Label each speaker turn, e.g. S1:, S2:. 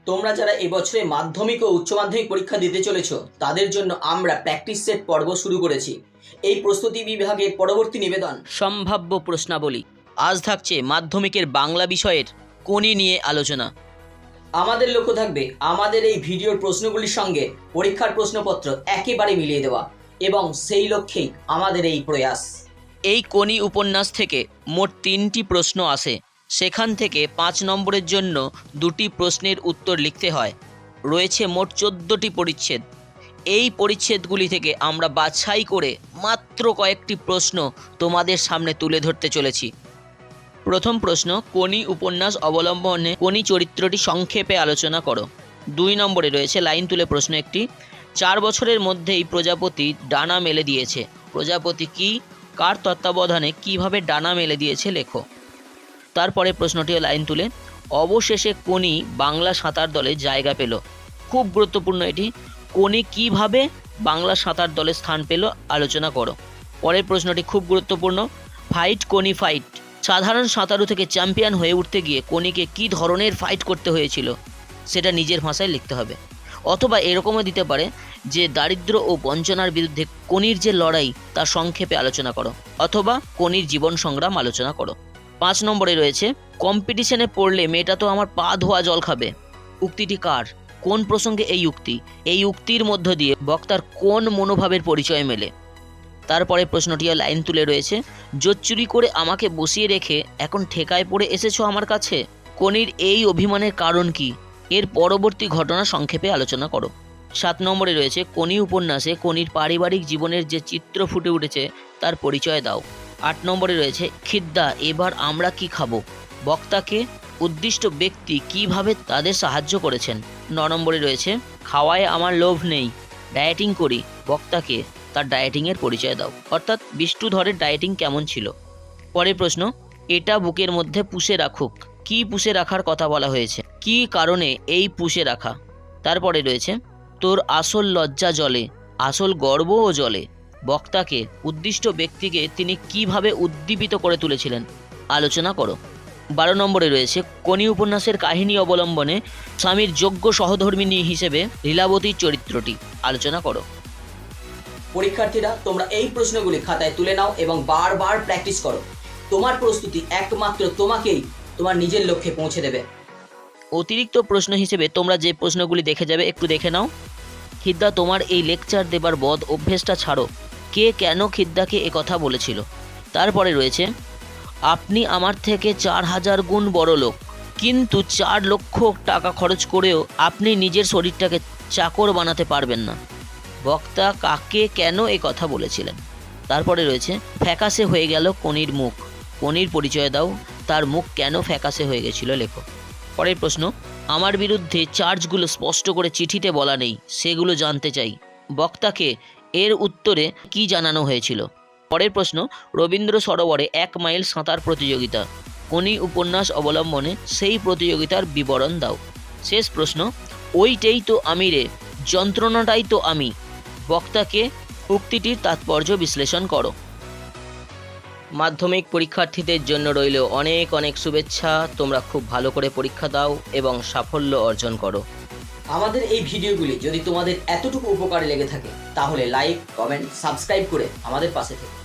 S1: তোমরা যারা এবছরে মাধ্যমিক ও উচ্চ মাধ্যমিক পরীক্ষা দিতে চলেছ তাদের জন্য আমরা প্র্যাকটিস সেট পর্ব শুরু করেছি। এই প্রস্তুতি বিভাগের পরবর্তী নিবেদন সম্ভাব্য প্রশ্নাবলী। আজ থাকছে মাধ্যমিকের বাংলা বিষয়ের কোনি নিয়ে আলোচনা। আমাদের লক্ষ্য থাকবে আমাদের এই ভিডিওর প্রশ্নগুলির সঙ্গে পরীক্ষার প্রশ্নপত্র একেবারে মিলিয়ে দেওয়া, এবং সেই লক্ষ্যেই আমাদের এই প্রয়াস। এই কোনি উপন্যাস থেকে মোট 3টি প্রশ্ন আসে, সেখান থেকে 5 নম্বরের জন্য 2টি প্রশ্নের উত্তর লিখতে হয়। রয়েছে মোট 14টি পরিচ্ছেদ। এই পরিচ্ছেদগুলি থেকে আমরা বাছাই করে মাত্র কয়েকটি প্রশ্ন তোমাদের সামনে তুলে ধরতে চলেছি। প্রথম প্রশ্ন, কোনি উপন্যাস অবলম্বনে কোনি চরিত্রটি সংক্ষেপে আলোচনা করো। 2 নম্বরে রয়েছে লাইন তুলে প্রশ্ন একটি, 4 বছরের মধ্যেই প্রজাপতি ডানা মেলে দিয়েছে। প্রজাপতি কি, কার তত্ত্বাবধানে কিভাবে ডানা মেলে দিয়েছে লেখো। তারপরে প্রশ্নটিও লাইন তুলে, অবশেষে কোনি বাংলা সাঁতার দলে জায়গা পেল। খুব গুরুত্বপূর্ণ এটি, কোনি কিভাবে বাংলা সাঁতার দলে স্থান পেল আলোচনা করো। পরের প্রশ্নটি খুব গুরুত্বপূর্ণ, ফাইট কোনি ফাইট। সাধারণ সাঁতারু থেকে চ্যাম্পিয়ন হয়ে উঠতে গিয়ে কোনিকে কী ধরনের ফাইট করতে হয়েছিল সেটা নিজের ভাষায় লিখতে হবে। অথবা এরকমও দিতে পারে যে দারিদ্র ও বঞ্চনার বিরুদ্ধে কোনির যে লড়াই তা সংক্ষেপে আলোচনা করো, অথবা কোনির জীবন সংগ্রাম আলোচনা করো। 5 নম্বরে রয়েছে, কম্পিটিশনে পড়লে মেয়েটা তো আমার পা ধোয়া জল খাবে। উক্তিটি কার, কোন প্রসঙ্গে এই উক্তি, এই উক্তির মধ্য দিয়ে বক্তার কোন মনোভাবের পরিচয় মেলে। তারপরে প্রশ্নটিও লাইন তুলে রয়েছে, জোচ্চুরি করে আমাকে বসিয়ে রেখে এখন ঠেকায় পড়ে এসেছো আমার কাছে। কোনির এই অভিমানের কারণ কি, এর পরবর্তী ঘটনা সংক্ষেপে আলোচনা করো। 7 নম্বরে রয়েছে, কোনি উপন্যাসে কোনির পারিবারিক জীবনের যে চিত্র ফুটে উঠেছে তার পরিচয় দাও। 8 নম্বরে রয়েছে, খিদ্দা এবার আমরা কি খাবো। বক্তাকে উদ্দিষ্ট ব্যক্তি কিভাবে তাদের সাহায্য করেছেন। 9 নম্বরে রয়েছে, খাওয়ায় আমার লোভ নেই, ডায়েটিং করি। বক্তাকে তার ডায়েটিংয়ের পরিচয় দাও, অর্থাৎ বিষ্ণুধরের ডায়েটিং কেমন ছিল। পরের প্রশ্ন, এটা বুকের মধ্যে পুষে রাখুক। কি পুষে রাখার কথা বলা হয়েছে, কি কারণে এই পুষে রাখা। তারপরে রয়েছে, তোর আসল লজ্জা জলে, আসল গর্বও জলে। বক্তাকে উদ্দিষ্ট ব্যক্তিকে তিনি কিভাবে উদ্দীপিত করে তুলেছিলেন আলোচনা করো। 12 নম্বরে রয়েছে, কোনি উপন্যাসের কাহিনী অবলম্বনে স্বামীর যোগ্য সহধর্মিণী হিসেবে লীলাবতীর চরিত্রটি আলোচনা করো। পরীক্ষার্থীরা, তোমরা এই প্রশ্নগুলি খাতায় তুলে নাও এবং বারবার প্র্যাকটিস করো। তোমার প্রস্তুতি একমাত্র তোমাকেই তোমার নিজের লক্ষ্যে পৌঁছে দেবে। অতিরিক্ত প্রশ্ন হিসেবে তোমরা যে প্রশ্নগুলি দেখে যাবে একটু দেখে নাও। খিদ্দা, তোমার এই লেকচার দেবার বদ অভ্যেসটা ছাড়ো। কে কেন খিদ্দাকে একথা বলেছিল। তারপরে রয়েছে, আপনি আমার থেকে 4000 গুণ বড় লোক, কিন্তু 4 লক্ষ টাকা খরচ করেও আপনি নিজের শরীরটাকে চাকর বানাতে পারবেন না। বক্তা কাকে কেন এ কথা বলেছিলেন। তারপরে রয়েছে, ফ্যাকাশে হয়ে গেল কোনির মুখ। কোনির পরিচয় দাও, তার মুখ কেন ফ্যাকাশে হয়ে গেছিল লেখো। পরের প্রশ্ন, আমার বিরুদ্ধে চার্জগুলো স্পষ্ট করে চিঠিতে বলা নেই, সেগুলো জানতে চাই। বক্তাকে এর উত্তরে কি জানানো হয়েছিল। পরের প্রশ্ন, রবীন্দ্র সরোবরে 1 মাইল সাঁতার প্রতিযোগিতা। কোনি উপন্যাস অবলম্বনে সেই প্রতিযোগিতার বিবরণ দাও। শেষ প্রশ্ন, ওইটাই তো আমি রে, যন্ত্রণাটাই তো আমি। বক্তাকে উক্তিটির তাৎপর্য বিশ্লেষণ করো। মাধ্যমিক পরীক্ষার্থীদের জন্য রইল অনেক অনেক শুভেচ্ছা। তোমরা খুব ভালো করে পরীক্ষা দাও এবং সাফল্য অর্জন করো। আমাদের এই ভিডিওগুলি যদি তোমাদের এতটুকু উপকারে লেগে থাকে তাহলে লাইক, কমেন্ট, সাবস্ক্রাইব করে আমাদের পাশে থেকো।